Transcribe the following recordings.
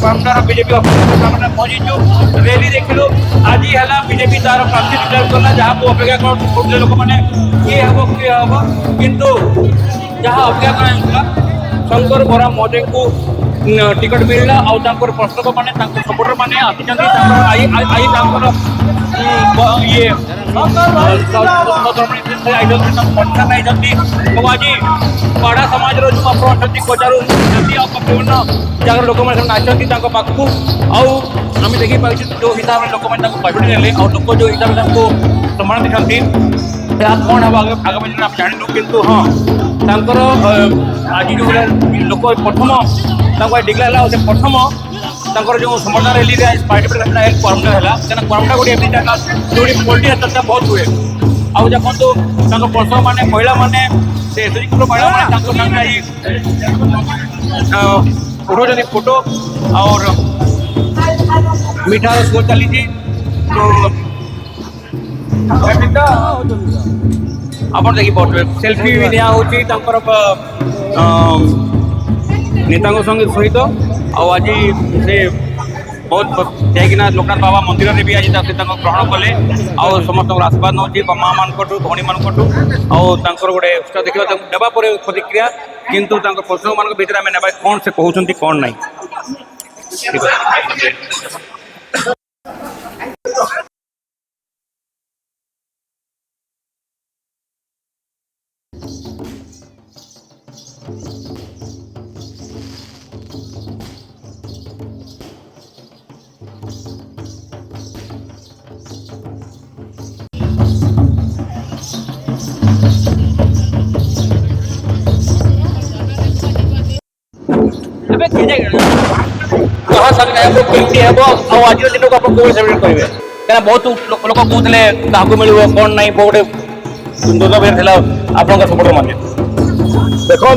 धन्यवाद BJP पहुंचीचु rally देखिलु आज है बीजेपी तार प्रार्थी डिक्लेयर कला जहाँ को अपेक्षा कर लोक मैंने किए हम किए हम किंतु जहाँ अपेक्षा करा शंकर बरा महोदय को टिकट मिलला और प्रस्तक मैंने सपोर्टर मैंने आसी ये आज पाड़ा समाज जो आप कोचारू विभिन्न जगह लोक मैंने आसती पाखु आम देखिए जो हिसाब से लोक मैंने बाजुड़ी ने और लोक जो हिसाब से सम्मान देखते कौन हम आगामी दिन आप जानू कितु हाँ तर आज जो लोक प्रथम डिक्लेयर है प्रथम जो समर्थन रैली पार्टिसिपेट करमटा है करमटा गोटे एमती जगह जो पोलिटिक्स चर्चा बहुत हुए आउ देखो प्रसव मैंने महिला मैंने एसएचजी ग्रुप महिला मैंने उठाऊँ फोटो और मीठा शो चली आप देखिए सेल्फी भी निया नेता सहित आज से बहुत जाइना लोकनाथ बाबा मंदिर में भी आज ग्रहण कले और समस्त आशीर्वाद नौ माँ मान भौणी मान गोटे उत्साह देखा देवा प्रतिक्रिया किंतु प्रसंग मान भर आम ना कौन से कहते कौन ना आज दिन को आप सेलिब्रेट करेंगे क्या बहुत लोक कहते क्या मिल कौन ना गोटे दुर्लभ आप सपोर्टर मान देखो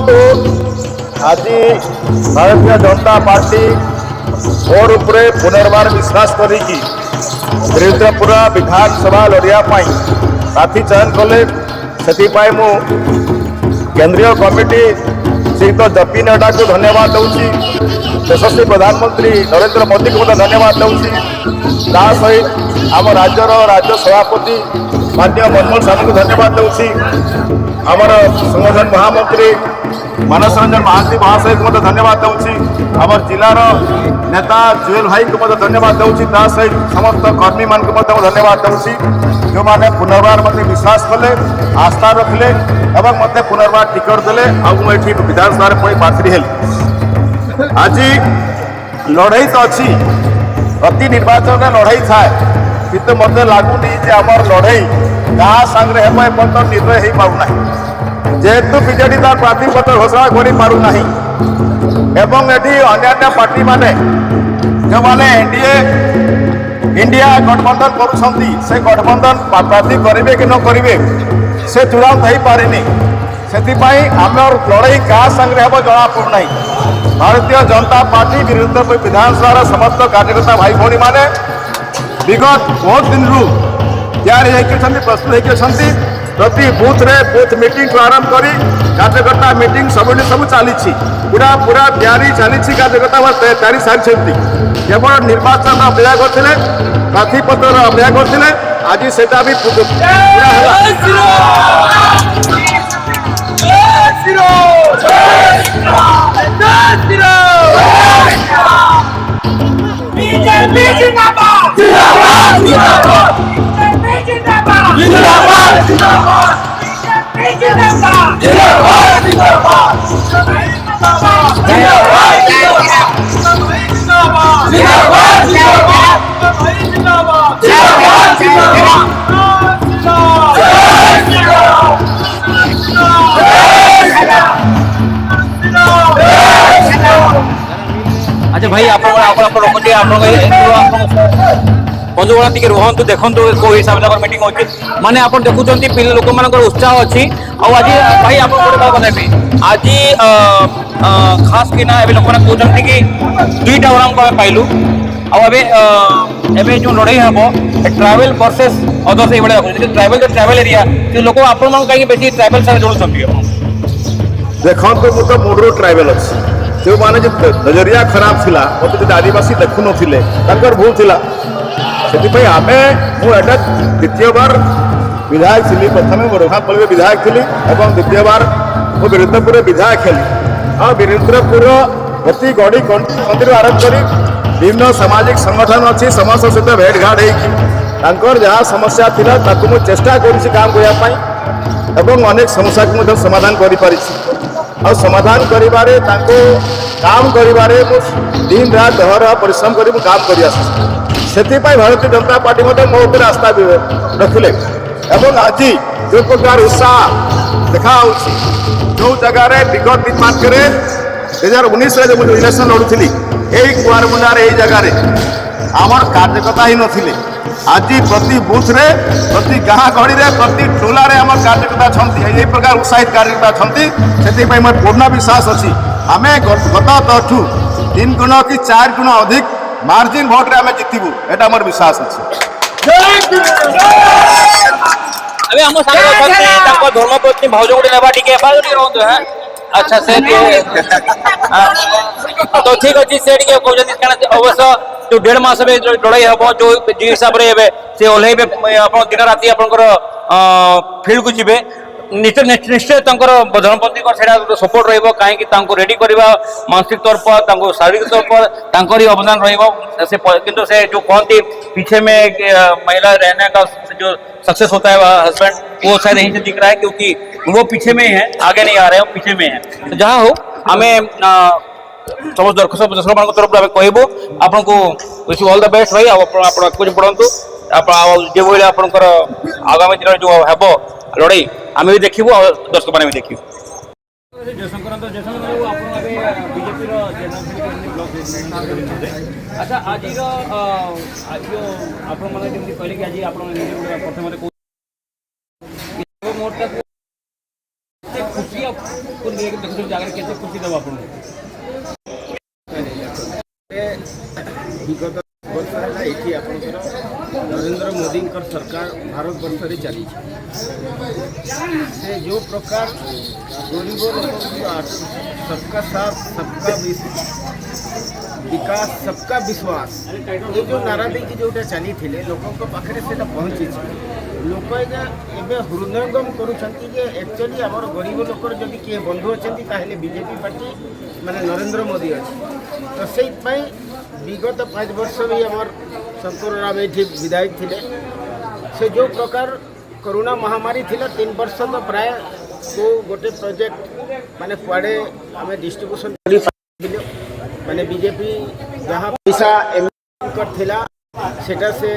आज भारतीय जनता पार्टी मोर उपरे पुनर्बार विश्वास करी पूरा विधानसभा लड़िया प्रार्थी चयन कले से मु केंद्रीय कमिटी श्रीयुक्त जपी नड्डा को धन्यवाद दूसरी यशस्वी प्रधानमंत्री नरेंद्र मोदी को धन्यवाद दूसरी सहित आम राज्यर राज्य सभापति माननीय मनमोहन साहू को धन्यवाद दूसरी आमर संगठन महामंत्री मानस रंजन महांती महाशय को धन्यवाद दूसरी आम जिलार नेता जुएल भाई को धन्यवाद दूसरी सहित समस्त कर्मी मान को धन्यवाद दूसरी जो मैंने पुनर्बार मत विश्वास कले आस्था रखले एवं मत पुनर्बार टिकट देले आठी विधानसभा पुणी प्रार्थी हेली आज लड़ई तो अच्छी प्रति निर्वाचन में लड़ई थाए किंतु मत लगुनि आमर लड़ई क्या सांगे निर्णय हो पाना जेहेतु बीजेडी तार प्रार्थीपत्र घोषणा कर पारना एवं ये अन्य पार्टी माने जो मैंने एनडीए इंडिया गठबंधन करुँच से गठबंधन प्रार्थी करेंगे कि न करेंगे से चूड़ांत हो पारे से आम लड़ई क्या सांगे हम जना पड़ना भारतीय जनता पार्टी विरुद्ध विधानसभा समस्त कार्यकर्ता भाई भाई मैंने विगत बहुत दिन तैयारी प्रस्तुत प्रति बूथ रे बूथ मीटिंग आरंभ करी कार्यकर्ता मीटिंग सब चली पूरा पूरा तैयारी चली कार्यकर्ता तैयारी सारी केवल निर्वाचन अपेक्षा करते प्रार्थी पत्र अपेक्षा करते आज से अच्छा भाई आप बंधुगण टिके रुहतु देखु कौ हिसाब से मीटिंग होची माने आप देखुं पिले लोक मान उत्साह अच्छी आज भाई आप बताबी आज खास कि लोक मैंने कहते कि 2टा वराम को पाइलु आबे जो लड़ाई हम ट्रावेल वर्सेस अदर्स ये रखुच्छे ट्रावेल जो ट्रावेल एरिया से लोक आपण कहीं बेसी ट्रावेल साथ जोड़ुं देखो मु तो मूड ट्राइबल अच्छी जो मैंने नजरिया खराब थिला मत जो आदिवासी देखु नथिले तांकर भूल थिला से आम मुझे द्वितीय बार विधायक थी प्रथम रघुनाथपल्ली विधायक थी और द्वितीय बार मु वीरेन्द्रपुर विधायक हेली और वीरेन्द्रपुर प्रति गड़ी मंदिर आरंभ कर विभिन्न सामाजिक संगठन अच्छी समस्त सहित भेटघाट होकर जहाँ समस्या थिला ताकू मु चेष्टा करुँच काम करने अनेक समस्या को समाधान कर समाधान करिबारे तांको काम करिबारे दिन रात दहर परिश्रम करी काम कर भारतीय जनता पार्टी मो ऊपर आस्था भी रखिले एवं आज जो प्रकार उत्साह देखा जो जगार विगत 3 मार्च 2019 जो इलेक्शन लड़ुली यही कुआरमुंडार यही जगार आमर कार्यकर्ता ही नथिले आज प्रति बुथ रे प्रति गाँ गहड़ी रे प्रति टोला रे आम कार्यकर्ता छंती यही प्रकार उत्साहित कार्यकर्ता छंती से मोर पूर्ण विश्वास अच्छी आम गत 3 गुण कि 4 गुण अधिक मार्जिन भोट रे आम जितबू एटा मोर विश्वास अच्छी अबे हम सारे धर्मपत्नी भाउज गोटे नेबा टिके रहंतो है अच्छा से तो ठीक अच्छी से अवश्य जो 1.5 मास लड़ाई हम जो हिसाब से ओह्लैबे दिन राति आपंकर फील्ड को जी निश्चय धर्मपत्नी सपोर्ट रही रेडी करवा मानसिक तौर शारीरिक तौर पर अवदान रही से जो कहती पीछे में महिला रहने का जो सक्सेस होता है हस्बैंड वो शायद यहीं से दिख रहा है क्योंकि वो पीछे में ही है आगे नहीं आ रहे हैं पीछे में है तो जहाँ हो हमें समस्त दर्शक मान तरफ कहबू आपको विश ऑल द बेस्ट भाई आप पढ़ु जो भाई आपंकर आगामी दिन जो हम लड़ाई आम भी देखू दर्शक मैंने भी देखू अच्छा आज कहले कि आज प्रथम खुशी देखते जगह के खुशी देव आप विगत वर्ष है ये आपंकर नरेंद्र मोदी सरकार भारत वर्ष चली से जो प्रकार गरीब लोग सबका साथ सबका विकास सबका विश्वास ये जो नारा देखिए जोटा चली थे लोकों पाखे से पहुँची लोक एवं हृदयंगम करुँचे आमर गरीब लोकर जदि किए बंधु अच्छा बीजेपी पार्टी माने नरेंद्र मोदी अच्छी तो से विगत 5 वर्ष भी आमर शंकर राम ये विधायक थे से जो प्रकार कोरोना महामारी थी 3 वर्ष तो प्राय को गोटे प्रोजेक्ट माने कुआड़े आम डिस्ट्रीब्यूशन माने बीजेपी जहाँ पैसा थिला सेटा से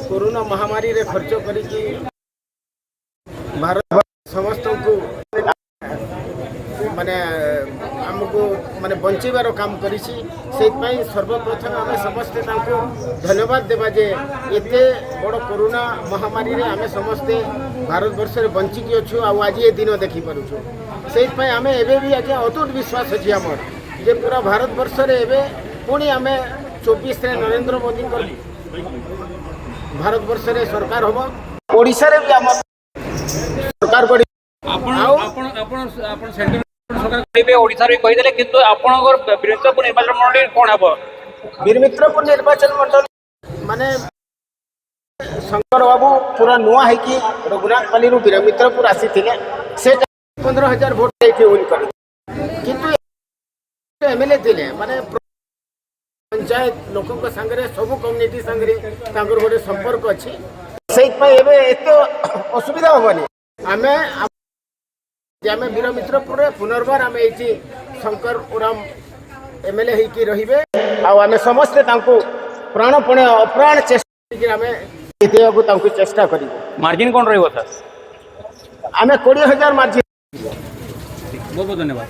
कोरोना महामारी रे खर्च करी भारत समस्त को माने हमको माने बंचीबार काम करी सर्वप्रथम आम समस्ते धन्यवाद देवा जे एते बड़ कोरोना महामारी रे आम समस्ते भारत वर्ष रे बंचिकी अच्छु आज ये दिन देखी पारुछु से आम एबे भी आज्ञा अतुट विश्वास अच्छी आमर जे पूरा भारत वर्ष रे एबे पुणी आम 24 रे नरेंद्र मोदी भारत वर्ष रे सरकार हम ओडिशा रे भी आम सरकार करी सरकार करिबे ओडिसा रे कहि देले किंतु आपनकर वीरमित्रपुर निर्वाचन मंडली कोन हबो वीरमित्रपुर निर्वाचन मंडली माने शंकर बाबू पूरा नुआ है कि रघुनाथपल्ली रु वीरमित्रपुर आसी थिले से 15,000 वोट देखे विन करी किंतु एमएलए थिले माने पंचायत लोकों के संगे सब कम्युनिटी संगे तांकर गोटे संपर्क अच्छी से एत असुविधा हेनी आम आम वीरमित्रपुर पुनर्बार आम ये शंकर उराम एमएलए होगी रहिबे आम समस्ते प्राणपणे अप्राण चेष्टा आम जितेबाकू चेष्टा करूँ मार्जिन कौन रही सर आम 20,000 मार्जिन बहुत बहुत धन्यवाद।